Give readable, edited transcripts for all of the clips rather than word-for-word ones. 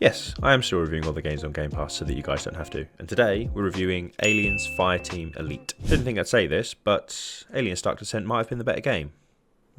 Yes, I am still reviewing all the games on Game Pass so that you guys don't have to, and today we're reviewing Aliens Fireteam Elite. Didn't think I'd say this, but Aliens Dark Descent might have been the better game.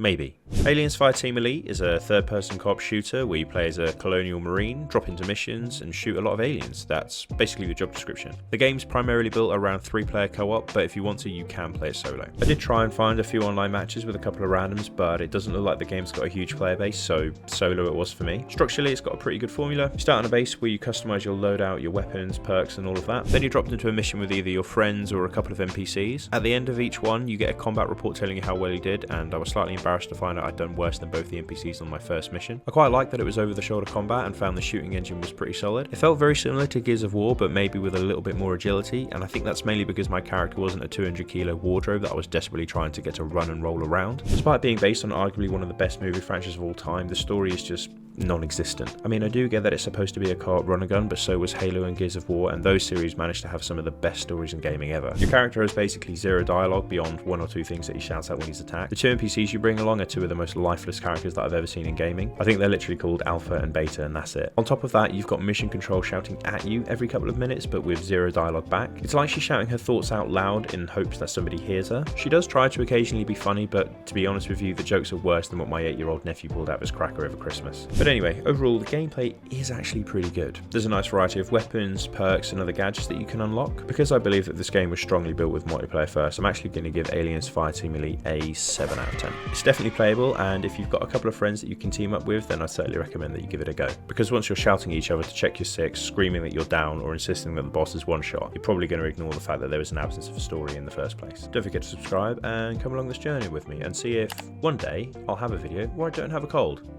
Maybe. Aliens Fireteam Elite is a third-person co-op shooter where you play as a colonial marine, drop into missions, and shoot a lot of aliens. That's basically the job description. The game's primarily built around 3-player co-op, but if you want to, you can play it solo. I did try and find a few online matches with a couple of randoms, but it doesn't look like the game's got a huge player base, so solo it was for me. Structurally, it's got a pretty good formula. You start on a base where you customize your loadout, your weapons, perks, and all of that. Then you're dropped into a mission with either your friends or a couple of NPCs. At the end of each one, you get a combat report telling you how well you did, and I was slightly embarrassed to find out I'd done worse than both the NPCs on my first mission. I quite liked that it was over-the-shoulder combat and found the shooting engine was pretty solid. It felt very similar to Gears of War, but maybe with a little bit more agility, and I think that's mainly because my character wasn't a 200-kilo wardrobe that I was desperately trying to get to run and roll around. Despite being based on arguably one of the best movie franchises of all time, the story is just non-existent. I mean, I do get that it's supposed to be a co-op run-and-gun, but so was Halo and Gears of War, and those series managed to have some of the best stories in gaming ever. Your character has basically zero dialogue beyond one or two things that he shouts out when he's attacked. The two NPCs you bring along are two of the most lifeless characters that I've ever seen in gaming. I think they're literally called Alpha and Beta, and that's it. On top of that, you've got mission control shouting at you every couple of minutes, but with zero dialogue back. It's like she's shouting her thoughts out loud in hopes that somebody hears her. She does try to occasionally be funny, but to be honest with you, the jokes are worse than what my 8-year-old nephew pulled out of his cracker over Christmas. But anyway, overall, the gameplay is actually pretty good. There's a nice variety of weapons, perks, and other gadgets that you can unlock. Because I believe that this game was strongly built with multiplayer first, I'm actually going to give Aliens Fireteam Elite a 7 out of 10. It's definitely playable, and if you've got a couple of friends that you can team up with, then I'd certainly recommend that you give it a go. Because once you're shouting at each other to check your 6, screaming that you're down, or insisting that the boss is one shot, you're probably going to ignore the fact that there was an absence of a story in the first place. Don't forget to subscribe and come along this journey with me and see if one day I'll have a video where I don't have a cold.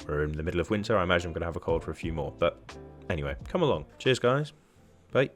We're in the middle of winter, I imagine I'm going to have a cold for a few more, but anyway, come along. Cheers guys, bye.